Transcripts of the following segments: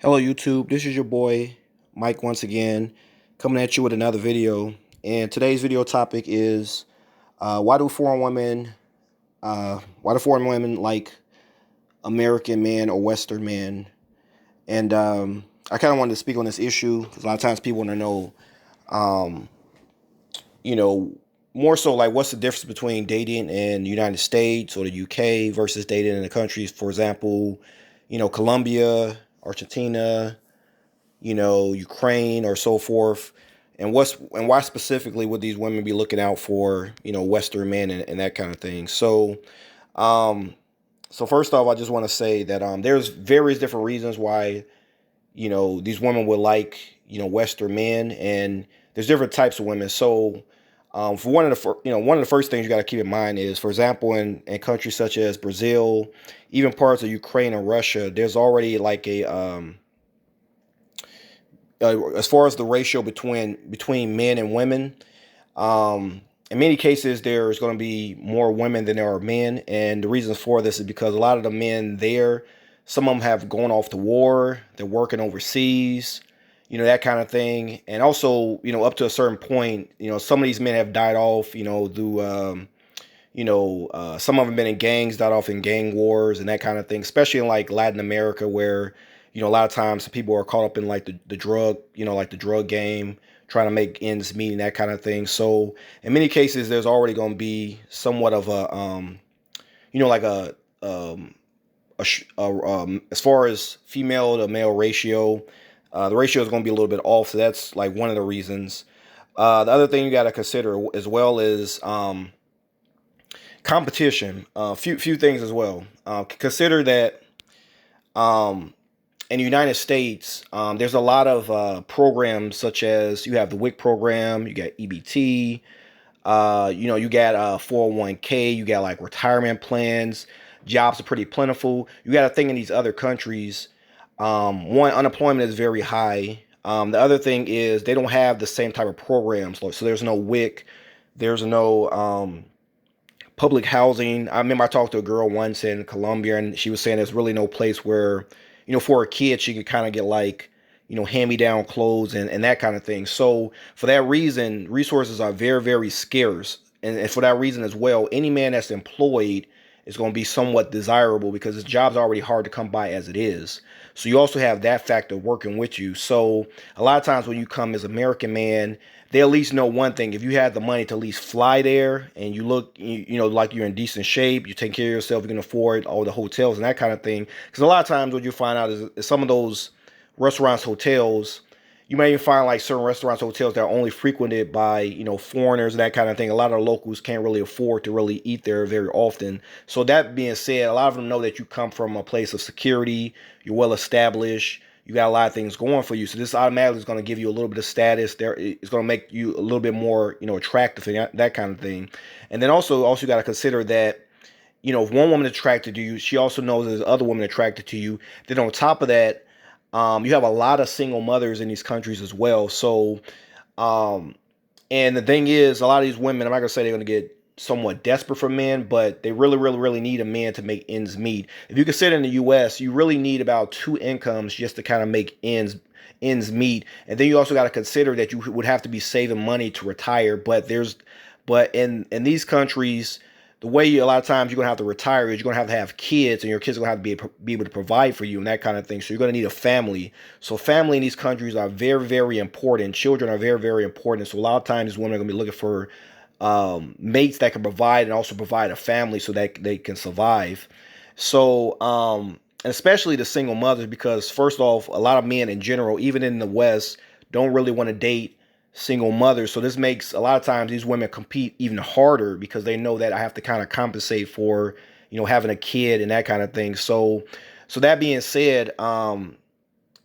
Hello YouTube, this is your boy Mike once again, coming at you with another video. And today's video topic is why do foreign women like American men or Western men? And I kind of wanted to speak on this issue because a lot of times people want to know, um, you know, more so like what's the difference between dating in the United States or the UK versus dating in the countries, for example, Colombia, Argentina, Ukraine or so forth. And why specifically would these women be looking out for, Western men and that kind of thing? Um, so first off, I just want to say that there's various different reasons why, these women would like, Western men, and there's different types of women. So for one of the first things you got to keep in mind is, for example, in countries such as Brazil, even parts of Ukraine and Russia, there's already like as far as the ratio between men and women, in many cases there's going to be more women than there are men, and the reasons for this is because a lot of the men there, some of them have gone off to war, they're working overseas, that kind of thing, and also up to a certain point, some of these men have died off, through some of them been in gangs, died off in gang wars and that kind of thing, especially in like Latin America, where a lot of times people are caught up in like the drug, like the drug game, trying to make ends meet and that kind of thing. So in many cases, there's already going to be somewhat of a, like as far as female to male ratio, the ratio is going to be a little bit off. So that's like one of the reasons. The other thing you got to consider as well is competition. Few things as well. Consider that um, in the United States, there's a lot of programs such as you have the WIC program, you got EBT, you got 401k, you got like retirement plans. Jobs are pretty plentiful. You got to think in these other countries, one, unemployment is very high. The other thing is they don't have the same type of programs. So there's no WIC, there's no public housing. I remember I talked to a girl once in Colombia, and she was saying there's really no place where, for a kid, she could kind of get like, hand-me-down clothes and that kind of thing. So for that reason, resources are very, very scarce. And for that reason as well, any man that's employed is going to be somewhat desirable because his job's already hard to come by as it is. So you also have that factor working with you. So a lot of times when you come as American man, they at least know one thing. If you had the money to at least fly there and you look, like you're in decent shape, you take care of yourself, you can afford all the hotels and that kind of thing. Because a lot of times what you find out is some of those restaurants, hotels, you might even find like certain restaurants, hotels that are only frequented by, foreigners and that kind of thing. A lot of the locals can't really afford to really eat there very often. So that being said, a lot of them know that you come from a place of security, you're well established, you got a lot of things going for you. So this automatically is going to give you a little bit of status. There, it's going to make you a little bit more, attractive and that kind of thing. And then also you got to consider that, if one woman is attracted to you, she also knows there's other women attracted to you. Then on top of that, you have a lot of single mothers in these countries as well. So, um, and the thing is, a lot of these women, I'm not gonna say they're gonna get somewhat desperate for men, but they really, really, really need a man to make ends meet. If you consider in the U.S., you really need about two incomes just to kind of make ends meet, and then you also got to consider that you would have to be saving money to retire. But in these countries, the way a lot of times you're gonna have to retire is you're gonna have kids, and your kids are gonna have to be able to provide for you and that kind of thing. So you're gonna need a family. So family in these countries are very, very important. Children are very, very important. So a lot of times women are gonna be looking for mates that can provide and also provide a family so that they can survive. So and especially the single mothers, because first off, a lot of men in general, even in the West, don't really want to date single mothers. So this makes a lot of times these women compete even harder because they know that I have to kind of compensate for, having a kid and that kind of thing. So that being said, in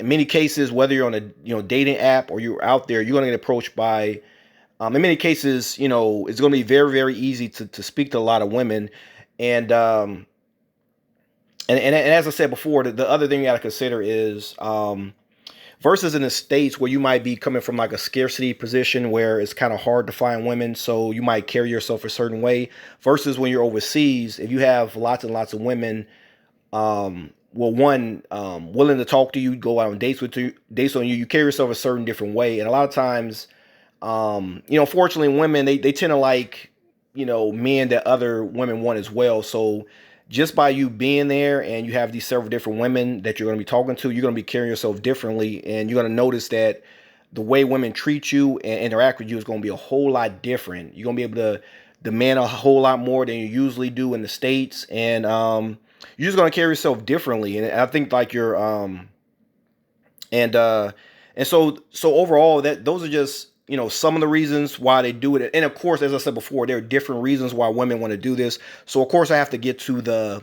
many cases, whether you're on a dating app or you're out there, you're gonna get approached by in many cases, it's going to be very, very easy to speak to a lot of women. And and as I said before, the other thing you got to consider is versus in the States where you might be coming from like a scarcity position where it's kind of hard to find women. So you might carry yourself a certain way versus when you're overseas. If you have lots and lots of women well, one, willing to talk to you, go out on dates on you. You carry yourself a certain different way, and a lot of times, fortunately, women they tend to like, men that other women want as well. So just by you being there and you have these several different women that you're going to be talking to, you're going to be carrying yourself differently, and you're going to notice that the way women treat you and interact with you is going to be a whole lot different. You're going to be able to demand a whole lot more than you usually do in the States, and you're just going to carry yourself differently. And I think like you're and so overall, that those are just some of the reasons why they do it. And of course, as I said before, there are different reasons why women want to do this. So of course I have to get to the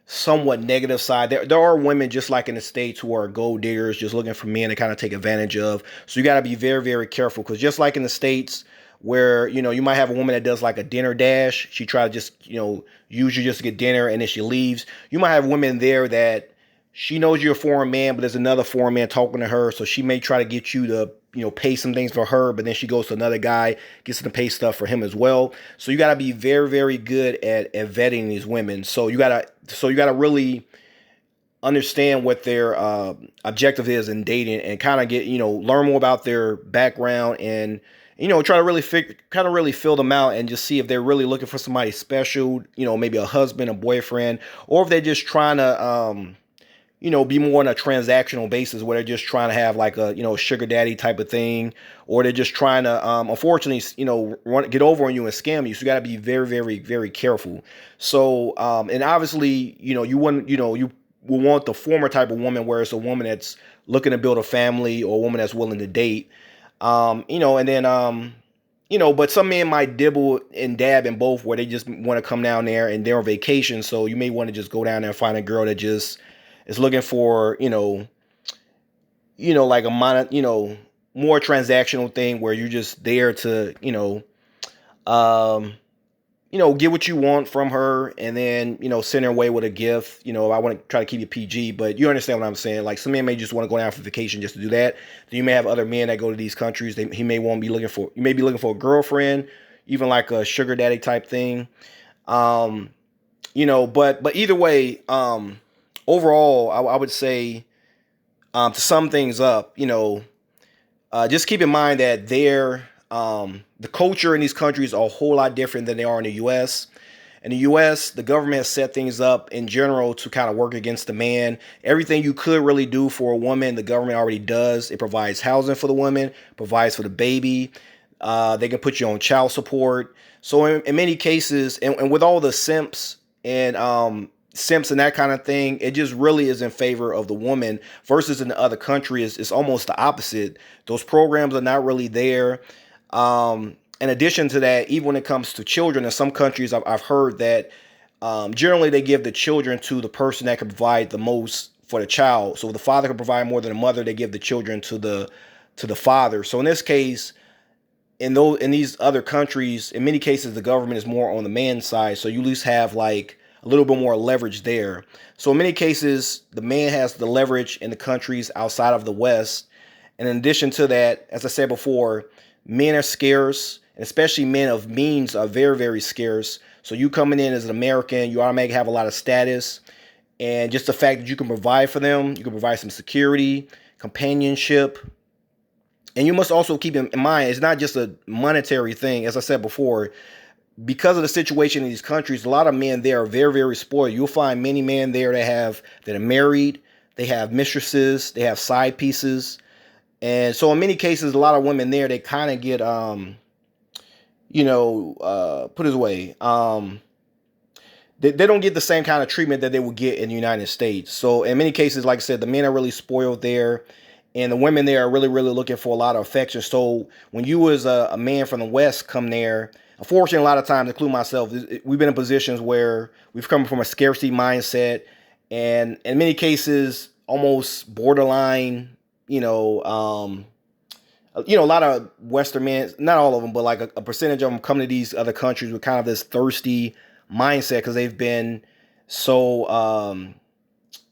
somewhat negative side. There are women just like in the States who are gold diggers, just looking for men to kind of take advantage of. So you got to be very, very careful, because just like in the States, where you might have a woman that does like a dinner dash, she try to just use you just to get dinner, and then she leaves. You might have women there that she knows you're a foreign man, but there's another foreign man talking to her, so she may try to get you to pay some things for her, but then she goes to another guy, gets to pay stuff for him as well. So you got to be very, very good at vetting these women. So you gotta really understand what their objective is in dating, and kind of get learn more about their background, and try to really kind of really fill them out, and just see if they're really looking for somebody special, maybe a husband, a boyfriend, or if they're just trying to be more on a transactional basis, where they're just trying to have like a, sugar daddy type of thing, or they're just trying to, unfortunately, get over on you and scam you. So you got to be very, very, very careful. So, and obviously, you will want the former type of woman, where it's a woman that's looking to build a family, or a woman that's willing to date, and then, but some men might dibble and dab in both, where they just want to come down there and they're on vacation. So you may want to just go down there and find a girl that just is looking for, like a more transactional thing, where you're just there to, um, get what you want from her, and then, send her away with a gift. I want to try to keep it PG, but you understand what I'm saying. Like, some men may just want to go down for vacation just to do that. Then you may have other men that go to these countries. You may be looking for a girlfriend, even like a sugar daddy type thing. But either way, overall, I would say, to sum things up, just keep in mind that the culture in these countries are a whole lot different than they are in the U.S. In the U.S., the government has set things up in general to kind of work against the man. Everything you could really do for a woman, the government already does. It provides housing for the woman, provides for the baby. They can put you on child support. So in many cases, and with all the simps and that kind of thing, it just really is in favor of the woman, versus in the other countries, it's almost the opposite. Those programs are not really there. In addition to that, even when it comes to children, in some countries, I've heard that generally they give the children to the person that can provide the most for the child. So if the father can provide more than the mother, they give the children to the father. So in this case, in these other countries, in many cases, the government is more on the man's side. So you at least have like a little bit more leverage there. So in many cases, the man has the leverage in the countries outside of the West. And in addition to that, as I said before, men are scarce, and especially men of means are very, very scarce. So you coming in as an American, you automatically have a lot of status. And just the fact that you can provide for them, you can provide some security, companionship. And you must also keep in mind, it's not just a monetary thing. As I said before, because of the situation in these countries, a lot of men there are very, very spoiled. You'll find many men there that are married, they have mistresses, they have side pieces. And so in many cases, a lot of women there, they kind of get, put it this way, they don't get the same kind of treatment that they would get in the United States. So in many cases, like I said, the men are really spoiled there, and the women there are really, really looking for a lot of affection. So when you as a man from the West come there, unfortunately, a lot of times, including myself, we've been in positions where we've come from a scarcity mindset, and in many cases, almost borderline, a lot of Western men, not all of them, but like a percentage of them come to these other countries with kind of this thirsty mindset, because they've been so,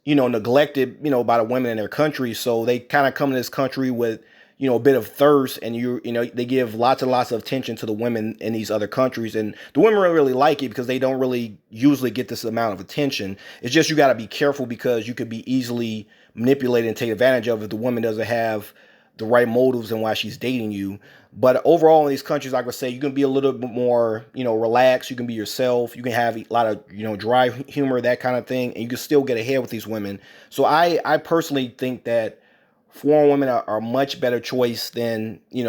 neglected, by the women in their country. So they kind of come to this country with, a bit of thirst, and they give lots and lots of attention to the women in these other countries, and the women really like it because they don't really usually get this amount of attention. It's just you got to be careful because you could be easily manipulated and take advantage of if the woman doesn't have the right motives and why she's dating you. But overall, in these countries, like I say, you can be a little bit more, relaxed. You can be yourself. You can have a lot of, dry humor, that kind of thing, and you can still get ahead with these women. So I personally think that foreign women are a much better choice than, a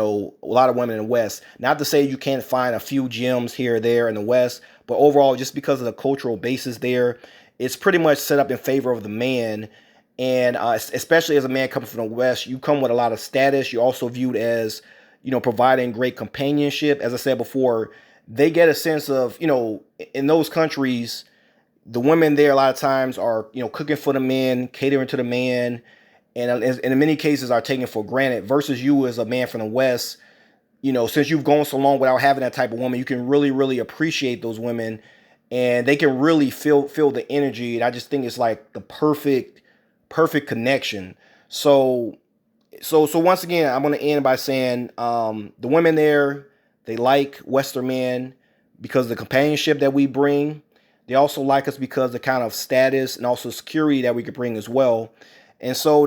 lot of women in the West. Not to say you can't find a few gems here or there in the West, but overall, just because of the cultural basis there, it's pretty much set up in favor of the man. And especially as a man coming from the West, you come with a lot of status. You're also viewed as, providing great companionship. As I said before, they get a sense of, in those countries, the women there a lot of times are, cooking for the man, catering to the man, and in many cases are taken for granted. Versus you as a man from the West, since you've gone so long without having that type of woman, you can really, really appreciate those women, and they can really feel the energy. And I just think it's like the perfect connection. So once again, I'm going to end by saying the women there, they like Western men because of the companionship that we bring. They also like us because of the kind of status and also security that we could bring as well. And so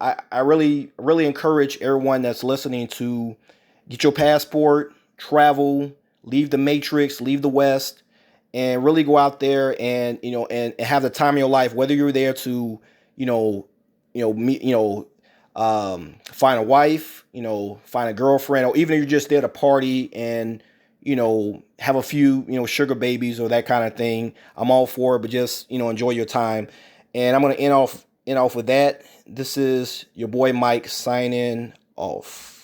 I really, really encourage everyone that's listening to get your passport, travel, leave the matrix, leave the West, and really go out there and, and have the time of your life, whether you're there to, meet, find a wife, find a girlfriend, or even if you're just there to party and, have a few, sugar babies or that kind of thing. I'm all for it, but just, enjoy your time. And I'm going to end off with that. This is your boy Mike signing off.